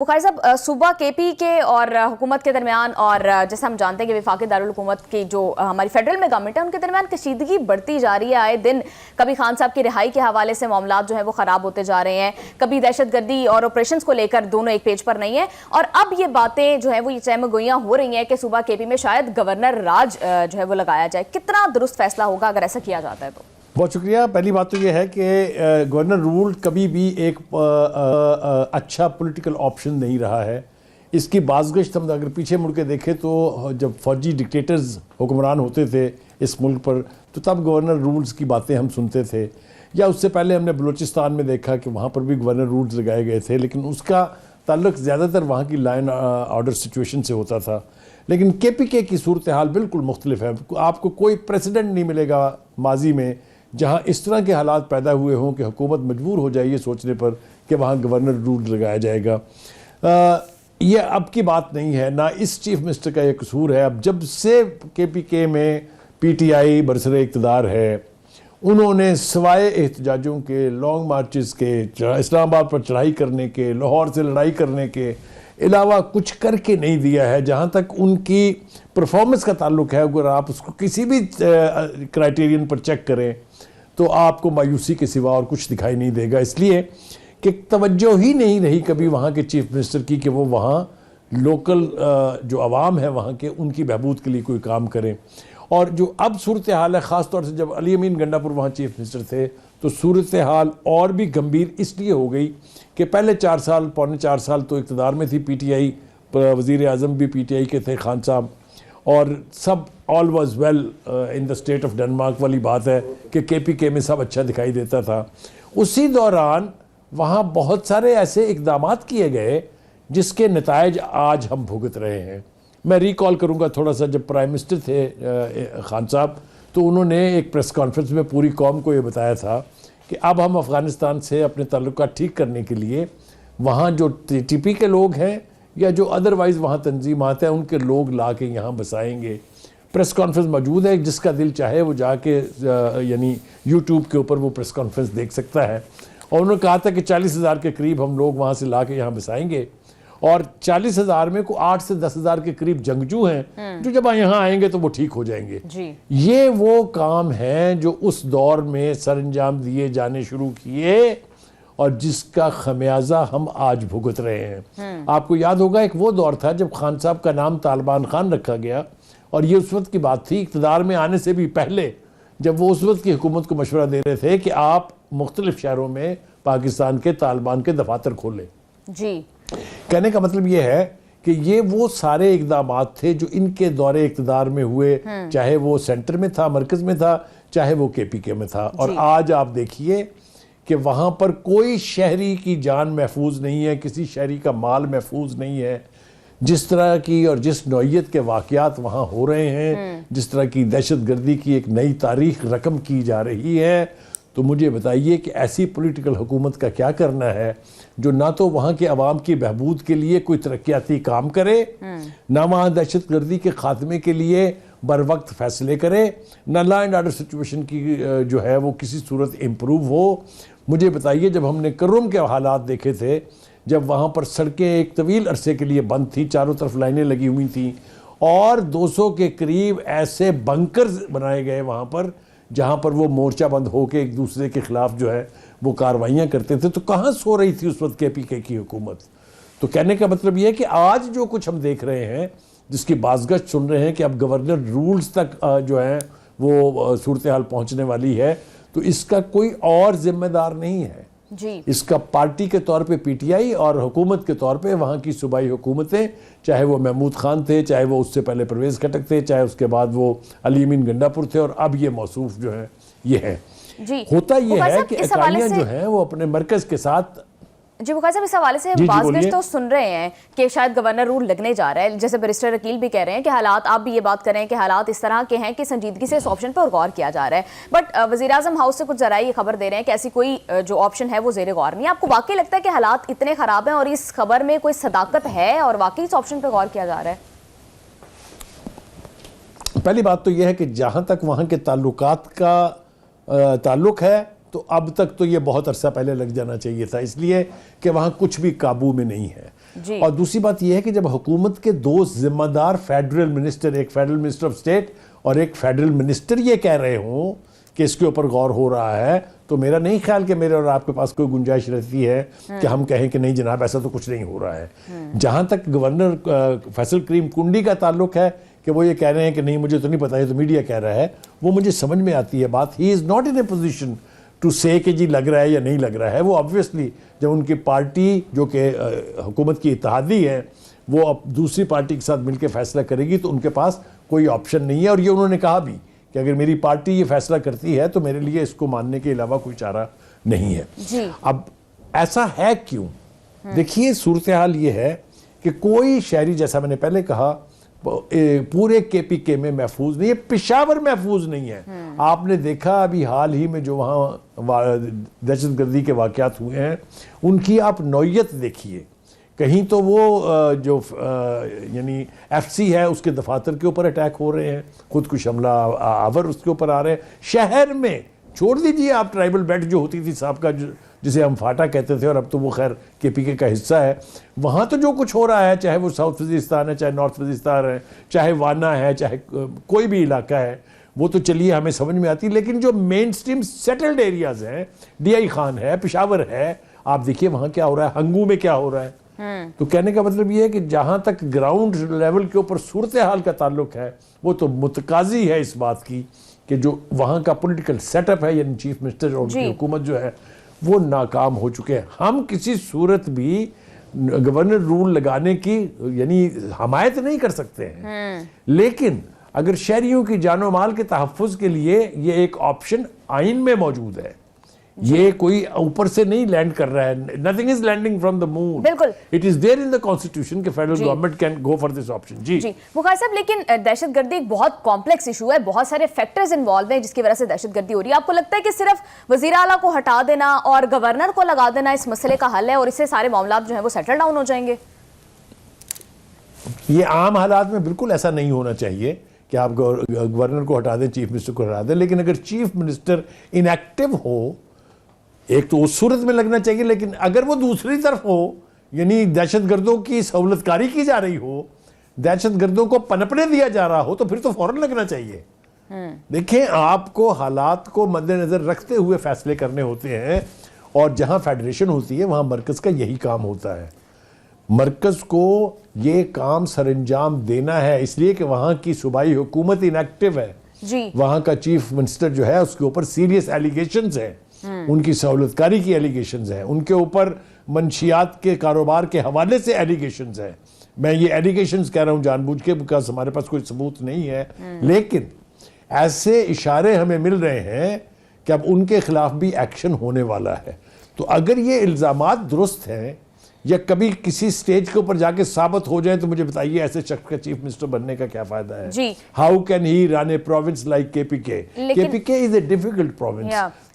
بخاری صاحب، صوبہ کے پی کے اور حکومت کے درمیان اور جیسے ہم جانتے ہیں کہ وفاقی دارالحکومت کی جو ہماری فیڈرل میں گورنمنٹ ہے ان کے درمیان کشیدگی بڑھتی جا رہی ہے. آئے دن کبھی خان صاحب کی رہائی کے حوالے سے معاملات جو ہیں وہ خراب ہوتے جا رہے ہیں, کبھی دہشت گردی اور آپریشنز کو لے کر دونوں ایک پیج پر نہیں ہیں, اور اب یہ باتیں جو ہیں وہ یہ چہم گوئیاں ہو رہی ہیں کہ صوبہ کے پی میں شاید گورنر راج جو ہے وہ لگایا جائے. کتنا درست فیصلہ ہوگا اگر ایسا کیا جاتا ہے تو؟ بہت شکریہ. پہلی بات تو یہ ہے کہ گورنر رول کبھی بھی ایک اچھا پولیٹیکل آپشن نہیں رہا ہے. اس کی بازگشت ہم اگر پیچھے مڑ کے دیکھیں تو جب فوجی ڈکٹیٹرز حکمران ہوتے تھے اس ملک پر تو تب گورنر رولز کی باتیں ہم سنتے تھے, یا اس سے پہلے ہم نے بلوچستان میں دیکھا کہ وہاں پر بھی گورنر رولز لگائے گئے تھے, لیکن اس کا تعلق زیادہ تر وہاں کی لائن آرڈر سچویشن سے ہوتا تھا. لیکن کے پی کے کی صورتحال بالکل مختلف ہے. آپ کو کوئی پریسیڈنٹ نہیں ملے گا ماضی میں جہاں اس طرح کے حالات پیدا ہوئے ہوں کہ حکومت مجبور ہو جائے یہ سوچنے پر کہ وہاں گورنر رول لگایا جائے گا. یہ اب کی بات نہیں ہے, نہ اس چیف منسٹر کا یہ قصور ہے. اب جب سے کے پی کے میں پی ٹی آئی برسر اقتدار ہے, انہوں نے سوائے احتجاجوں کے, لانگ مارچز کے, اسلام آباد پر چڑھائی کرنے کے, لاہور سے لڑائی کرنے کے علاوہ کچھ کر کے نہیں دیا ہے. جہاں تک ان کی پرفارمنس کا تعلق ہے, اگر آپ اس کو کسی بھی کرائٹیرین پر چیک کریں تو آپ کو مایوسی کے سوا اور کچھ دکھائی نہیں دے گا. اس لیے کہ توجہ ہی نہیں رہی کبھی وہاں کے چیف منسٹر کی کہ وہ وہاں لوکل جو عوام ہے وہاں کے ان کی بہبود کے لیے کوئی کام کریں. اور جو اب صورتحال ہے, خاص طور سے جب علی امین گنڈا پور وہاں چیف منسٹر تھے تو صورتحال اور بھی گمبھیر اس لیے ہو گئی کہ پہلے 4 سال پونے 4 سال تو اقتدار میں تھی پی ٹی آئی, وزیر اعظم بھی پی ٹی آئی کے تھے خان صاحب, اور سب all was well in the state of Denmark والی بات ہے کہ کے پی کے میں سب اچھا دکھائی دیتا تھا. اسی دوران وہاں بہت سارے ایسے اقدامات کیے گئے جس کے نتائج آج ہم بھگت رہے ہیں. میں ریکال کروں گا تھوڑا سا, جب پرائم منسٹر تھے خان صاحب تو انہوں نے ایک پریس کانفرنس میں پوری قوم کو یہ بتایا تھا کہ اب ہم افغانستان سے اپنے تعلقات ٹھیک کرنے کے لیے وہاں جو ٹی پی کے لوگ ہیں یا جو ادروائز وہاں تنظیمات ہیں ان کے لوگ لا کے یہاں بسائیں گے. پریس کانفرنس موجود ہے, جس کا دل چاہے وہ جا کے یعنی یوٹیوب کے اوپر وہ پریس کانفرنس دیکھ سکتا ہے. اور انہوں نے کہا تھا کہ 40,000 کے قریب ہم لوگ وہاں سے لا کے یہاں بسائیں گے, اور 40,000 میں کو 8 سے 10,000 کے قریب جنگجو ہیں جو جب یہاں آئیں گے تو وہ ٹھیک ہو جائیں گے. یہ وہ کام ہیں جو اس دور میں سر انجام دیے جانے شروع کیے اور جس کا خمیازہ ہم آج بھگت رہے ہیں. آپ کو یاد ہوگا ایک وہ دور تھا جب خان صاحب کا نام طالبان خان رکھا گیا, اور یہ اس وقت کی بات تھی اقتدار میں آنے سے بھی پہلے, جب وہ اس وقت کی حکومت کو مشورہ دے رہے تھے کہ آپ مختلف شہروں میں پاکستان کے طالبان کے دفاتر کھولیں. جی, کہنے کا مطلب یہ ہے کہ یہ وہ سارے اقدامات تھے جو ان کے دور اقتدار میں ہوئے, چاہے وہ سینٹر میں تھا, مرکز میں تھا, چاہے وہ کے پی کے میں تھا. اور آج آپ دیکھیے کہ وہاں پر کوئی شہری کی جان محفوظ نہیں ہے, کسی شہری کا مال محفوظ نہیں ہے. جس طرح کی اور جس نوعیت کے واقعات وہاں ہو رہے ہیں, جس طرح کی دہشت گردی کی ایک نئی تاریخ رقم کی جا رہی ہے, تو مجھے بتائیے کہ ایسی پولیٹیکل حکومت کا کیا کرنا ہے جو نہ تو وہاں کے عوام کی بہبود کے لیے کوئی ترقیاتی کام کرے, نہ وہاں دہشت گردی کے خاتمے کے لیے بر وقت فیصلے کرے, نہ لا اینڈ آرڈر سچویشن کی جو ہے وہ کسی صورت امپروو ہو. مجھے بتائیے جب ہم نے کرم کے حالات دیکھے تھے, جب وہاں پر سڑکیں ایک طویل عرصے کے لیے بند تھی, چاروں طرف لائنیں لگی ہوئی تھیں, اور 200 کے قریب ایسے بنکرز بنائے گئے وہاں پر جہاں پر وہ مورچہ بند ہو کے ایک دوسرے کے خلاف جو ہے وہ کاروائیاں کرتے تھے, تو کہاں سو رہی تھی اس وقت کے پی کے کی حکومت؟ تو کہنے کا مطلب یہ ہے کہ آج جو کچھ ہم دیکھ رہے ہیں, جس کی بازگشت سن رہے ہیں کہ اب گورنر رولز تک جو ہیں وہ صورتحال پہنچنے والی ہے, تو اس کا کوئی اور ذمہ دار نہیں ہے. اس کا پارٹی کے طور پہ پی ٹی آئی اور حکومت کے طور پہ وہاں کی صوبائی حکومتیں, چاہے وہ محمود خان تھے, چاہے وہ اس سے پہلے پرویز خٹک تھے, چاہے اس کے بعد وہ علی امین گنڈا پور تھے, اور اب یہ موصوف جو ہے یہ ہے. ہوتا یہ ہے کہ اکائیاں جو ہیں وہ اپنے مرکز کے ساتھ. جی بخاری صاحب, اس حوالے سے بازگشت تو سن رہے ہیں کہ شاید گورنر رول لگنے جا رہا ہے, جیسے بیرسٹر عقیل بھی کہہ رہے ہیں کہ حالات, آپ بھی یہ بات کر رہے ہیں کہ حالات اس طرح کے ہیں کہ سنجیدگی سے اس آپشن پر غور کیا جا رہا ہے, بٹ وزیر اعظم ہاؤس سے کچھ ذرائع یہ خبر دے رہے ہیں کہ ایسی کوئی جو آپشن ہے وہ زیر غور نہیں ہے. آپ کو واقعی لگتا ہے کہ حالات اتنے خراب ہیں اور اس خبر میں کوئی صداقت ہے اور واقعی اس آپشن پر غور کیا جا رہا ہے؟ پہلی بات تو یہ ہے کہ جہاں تک وہاں کے تعلقات کا تعلق ہے تو اب تک تو یہ بہت عرصہ پہلے لگ جانا چاہیے تھا، اس لیے کہ وہاں کچھ بھی قابو میں نہیں ہے۔ اور دوسری بات یہ ہے کہ جب حکومت کے دو ذمہ دار فیڈرل منسٹر، ایک فیڈرل منسٹر آف اسٹیٹ اور ایک فیڈرل منسٹر یہ کہہ رہے ہوں کہ اس کے اوپر غور ہو رہا ہے، تو میرا نہیں خیال کہ میرے اور آپ کے پاس کوئی گنجائش رہتی ہے کہ ہم کہیں کہ نہیں جناب ایسا تو کچھ نہیں ہو رہا ہے۔ جہاں تک گورنر فیصل کریم کنڈی کا تعلق ہے کہ وہ یہ کہہ رہے ہیں کہ نہیں مجھے تو نہیں پتا، یہ تو میڈیا کہہ رہا ہے، وہ مجھے سمجھ میں آتی ہے بات۔ He is not in a position to say کہ جی لگ رہا ہے یا نہیں لگ رہا ہے۔ وہ آبویسلی جب ان کی پارٹی جو کہ حکومت کی اتحادی ہے وہ اب دوسری پارٹی کے ساتھ مل کے فیصلہ کرے گی تو ان کے پاس کوئی آپشن نہیں ہے، اور یہ انہوں نے کہا بھی کہ اگر میری پارٹی یہ فیصلہ کرتی ہے تو میرے لیے اس کو ماننے کے علاوہ کوئی چارہ نہیں ہے۔ اب ایسا ہے کیوں؟ دیکھیے صورتحال یہ ہے کہ کوئی شہری، جیسا میں نے پہلے کہا، پورے کے پی کے میں محفوظ نہیں ہے، پشاور محفوظ نہیں ہے۔ آپ نے دیکھا ابھی حال ہی میں جو وہاں دہشت گردی کے واقعات ہوئے ہیں ان کی آپ نوعیت دیکھیے، کہیں تو وہ جو یعنی ایف سی ہے اس کے دفاتر کے اوپر اٹیک ہو رہے ہیں، خودکش حملہ آور اس کے اوپر آ رہے ہیں شہر میں۔ چھوڑ دیجئے آپ ٹرائبل بیلٹ جو ہوتی تھی صاحب کا، جسے ہم فاٹا کہتے تھے اور اب تو وہ خیر کے پی کے کا حصہ ہے، وہاں تو جو کچھ ہو رہا ہے، چاہے وہ ساؤتھ وزیرستان ہے، چاہے نارتھ وزیرستان ہے، چاہے وانا ہے، چاہے کوئی بھی علاقہ ہے، وہ تو چلیے ہمیں سمجھ میں آتی، لیکن جو مین سٹریم سیٹلڈ ایریاز ہیں، ڈی آئی خان ہے، پشاور ہے، آپ دیکھیے وہاں کیا ہو رہا ہے، ہنگو میں کیا ہو رہا ہے۔ تو کہنے کا مطلب یہ ہے کہ جہاں تک گراؤنڈ لیول کے اوپر صورتحال کا تعلق ہے وہ تو متقاضی ہے اس بات کی کہ جو وہاں کا پولیٹیکل سیٹ اپ ہے، یعنی چیف منسٹر اور ان کی حکومت جو ہے وہ ناکام ہو چکے ہیں۔ ہم کسی صورت بھی گورنر رول لگانے کی یعنی حمایت نہیں کر سکتے ہیں، لیکن اگر شہریوں کی جان و مال کے تحفظ کے لیے یہ ایک آپشن آئین میں موجود ہے، یہ کوئی اوپر سے نہیں لینڈ کر رہا ہے، nothing is landing from the moon. بالکل It is there in the constitution کہ federal government can go for this option. جی بخاری صاحب، لیکن دہشت گردی ایک بہت کمپلیکس ایشو ہے، بہت سارے فیکٹرز انوالو ہیں جس کی وجہ سے دہشت گردی ہو رہی ہے۔ آپ کو لگتا ہے کہ صرف وزیر اعلیٰ کو ہٹا دینا اور گورنر کو لگا دینا اس مسئلے کا حل ہے اور اس سے سارے معاملات جو ہیں وہ سیٹل ڈاؤن ہو جائیں گے؟ یہ عام حالات میں بالکل ایسا نہیں ہونا چاہیے کہ آپ گورنر کو ہٹا دیں، چیف منسٹر کو ہٹا دیں، لیکن اگر چیف منسٹر انیکٹیو ہو ایک تو اس صورت میں لگنا چاہیے، لیکن اگر وہ دوسری طرف ہو یعنی دہشت گردوں کی سہولت کاری کی جا رہی ہو، دہشت گردوں کو پنپنے دیا جا رہا ہو، تو پھر تو فوراً لگنا چاہیے۔ دیکھیں آپ کو حالات کو مد نظر رکھتے ہوئے فیصلے کرنے ہوتے ہیں، اور جہاں فیڈریشن ہوتی ہے وہاں مرکز کا یہی کام ہوتا ہے۔ مرکز کو یہ کام سر انجام دینا ہے، اس لیے کہ وہاں کی صوبائی حکومت انیکٹیو ہے، وہاں کا چیف منسٹر جو ہے اس کے اوپر سیریس ایلیگیشنز ہیں، ان کی سہولت کاری کی ایلیگیشنز ہیں، ان کے اوپر منشیات کے کاروبار کے حوالے سے ایلیگیشنز ہیں۔ میں یہ ایلیگیشنز کہہ رہا ہوں جان بوجھ کے، بیکاز ہمارے پاس کوئی ثبوت نہیں ہے، لیکن ایسے اشارے ہمیں مل رہے ہیں کہ اب ان کے خلاف بھی ایکشن ہونے والا ہے۔ تو اگر یہ الزامات درست ہیں یا کبھی کسی سٹیج کے اوپر جا کے ثابت ہو جائیں تو مجھے بتائیے ایسے شخص کا چیف منسٹر بننے کا کیا فائدہ ہے؟ How can he run a province like کے پی کے؟ کے پی کے از اے ڈیفیکلٹ پروونس۔